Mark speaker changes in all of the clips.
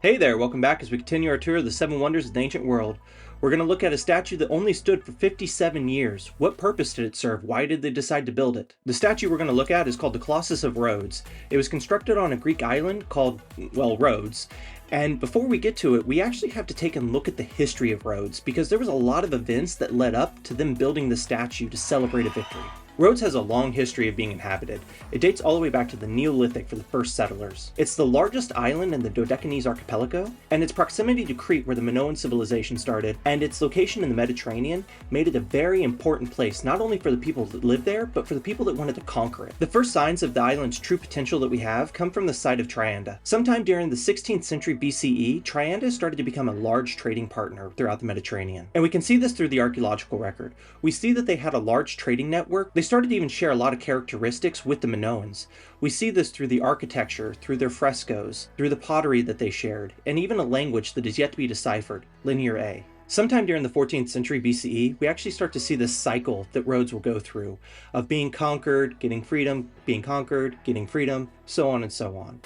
Speaker 1: Hey there, welcome back as we continue our tour of the Seven Wonders of the Ancient World. We're going to look at a statue that only stood for 57 years. What purpose did it serve? Why did they decide to build it? The statue we're going to look at is called the Colossus of Rhodes. It was constructed on a Greek island called, Rhodes. And before we get to it, we actually have to take a look at the history of Rhodes, because there was a lot of events that led up to them building the statue to celebrate a victory. Rhodes has a long history of being inhabited. It dates all the way back to the Neolithic for the first settlers. It's the largest island in the Dodecanese archipelago, and its proximity to Crete, where the Minoan civilization started, and its location in the Mediterranean made it a very important place, not only for the people that lived there, but for the people that wanted to conquer it. The first signs of the island's true potential that we have come from the site of Trianda. Sometime during the 16th century BCE, Trianda started to become a large trading partner throughout the Mediterranean. And we can see this through the archaeological record. We see that they had a large trading network. They started to even share a lot of characteristics with the Minoans. We see this through the architecture, through their frescoes, through the pottery that they shared, and even a language that is yet to be deciphered, Linear A. Sometime during the 14th century BCE, we actually start to see this cycle that Rhodes will go through, of being conquered, getting freedom, being conquered, getting freedom, so on and so on.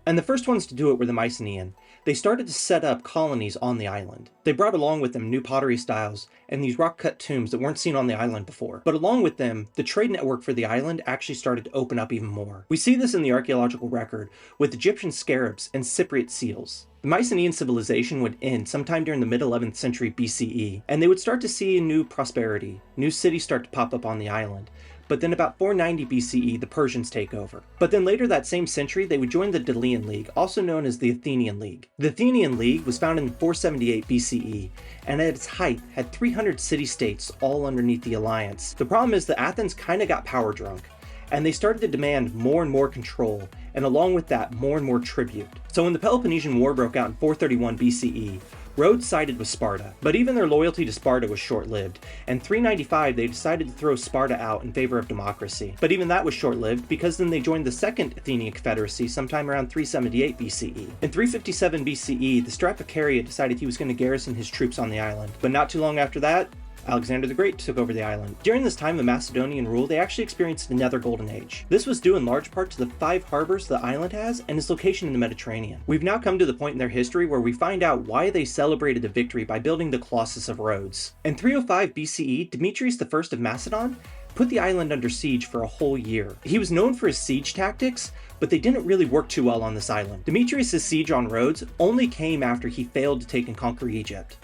Speaker 1: And the first ones to do it were the Mycenaean. They started to set up colonies on the island. They brought along with them new pottery styles and these rock-cut tombs that weren't seen on the island before. But along with them, the trade network for the island actually started to open up even more. We see this in the archaeological record with Egyptian scarabs and Cypriot seals. The Mycenaean civilization would end sometime during the mid-11th century BCE, and they would start to see a new prosperity. New cities start to pop up on the island. But then about 490 BCE, the Persians take over. But then later that same century, they would join the Delian League, also known as the Athenian League. The Athenian League was founded in 478 BCE, and at its height had 300 city-states all underneath the alliance. The problem is that Athens kinda got power drunk, and they started to demand more and more control, and along with that, more and more tribute. So when the Peloponnesian War broke out in 431 BCE, Rhodes sided with Sparta, but even their loyalty to Sparta was short-lived. In 395, they decided to throw Sparta out in favor of democracy. But even that was short-lived, because then they joined the Second Athenian Confederacy sometime around 378 BCE. In 357 BCE, the Stratocaria decided he was going to garrison his troops on the island. But not too long after that, Alexander the Great took over the island. During this time of Macedonian rule, they actually experienced another golden age. This was due in large part to the 5 harbors the island has and its location in the Mediterranean. We've now come to the point in their history where we find out why they celebrated a victory by building the Colossus of Rhodes. In 305 BCE, Demetrius I of Macedon put the island under siege for a whole year. He was known for his siege tactics, but they didn't really work too well on this island. Demetrius' siege on Rhodes only came after he failed to take and conquer Egypt.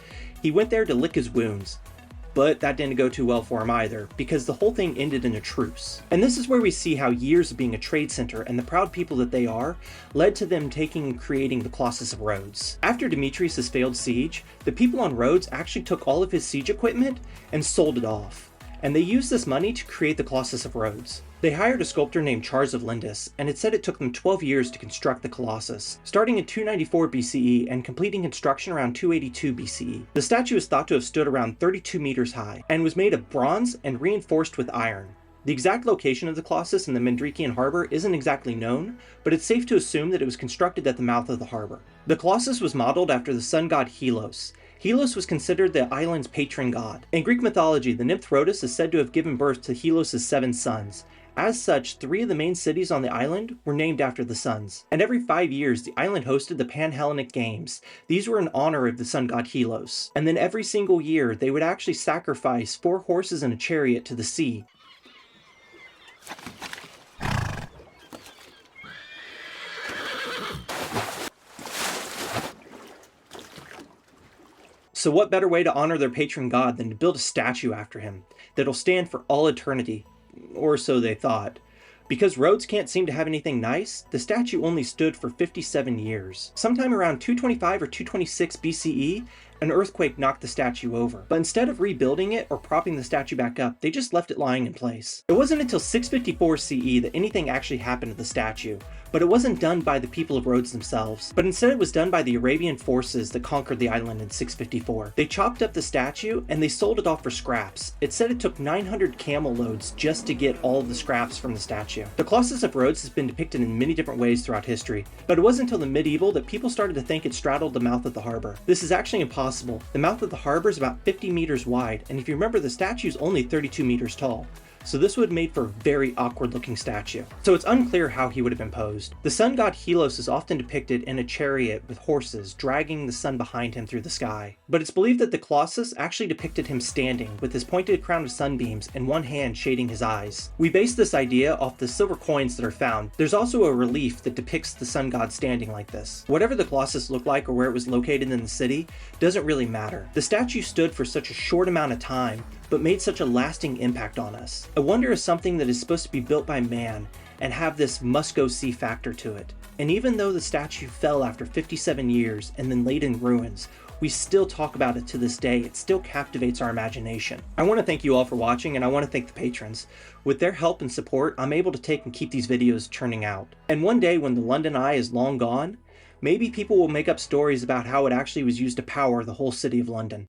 Speaker 1: He went there to lick his wounds, but that didn't go too well for him either, because the whole thing ended in a truce. And this is where we see how years of being a trade center and the proud people that they are led to them taking and creating the Colossus of Rhodes. After Demetrius' failed siege, the people on Rhodes actually took all of his siege equipment and sold it off. And they used this money to create the Colossus of Rhodes. They hired a sculptor named Charles of Lindus, and it said it took them 12 years to construct the Colossus, starting in 294 BCE and completing construction around 282 BCE. The statue is thought to have stood around 32 meters high, and was made of bronze and reinforced with iron. The exact location of the Colossus in the Mendrician harbor isn't exactly known, but it's safe to assume that it was constructed at the mouth of the harbor. The Colossus was modeled after the sun god Helos. Helos was considered the island's patron god. In Greek mythology, the nymph Rhodos is said to have given birth to Helos' 7 sons. As such, 3 of the main cities on the island were named after the suns. And every 5 years, the island hosted the Panhellenic Games. These were in honor of the sun god Helos. And then every single year, they would actually sacrifice 4 horses and a chariot to the sea. So what better way to honor their patron god than to build a statue after him that'll stand for all eternity? Or so they thought. Because Rhodes can't seem to have anything nice, the statue only stood for 57 years. Sometime around 225 or 226 BCE, an earthquake knocked the statue over. But instead of rebuilding it or propping the statue back up, they just left it lying in place. It wasn't until 654 CE that anything actually happened to the statue, but it wasn't done by the people of Rhodes themselves, but instead it was done by the Arabian forces that conquered the island in 654. They chopped up the statue and they sold it off for scraps. It said it took 900 camel loads just to get all of the scraps from the statue. The Colossus of Rhodes has been depicted in many different ways throughout history, but it wasn't until the medieval that people started to think it straddled the mouth of the harbor. This is actually impossible. The mouth of the harbor is about 50 meters wide, and if you remember, the statue is only 32 meters tall. so this would have made for a very awkward looking statue. So it's unclear how he would have been posed. The sun god Helios is often depicted in a chariot with horses dragging the sun behind him through the sky. But it's believed that the Colossus actually depicted him standing with his pointed crown of sunbeams and one hand shading his eyes. We base this idea off the silver coins that are found. There's also a relief that depicts the sun god standing like this. Whatever the Colossus looked like or where it was located in the city doesn't really matter. The statue stood for such a short amount of time, but made such a lasting impact on us. A wonder is something that is supposed to be built by man and have this must-go-see factor to it. And even though the statue fell after 57 years and then laid in ruins, we still talk about it to this day. It still captivates our imagination. I want to thank you all for watching, and I want to thank the patrons. With their help and support, I'm able to take and keep these videos churning out. And one day when the London Eye is long gone, maybe people will make up stories about how it actually was used to power the whole city of London.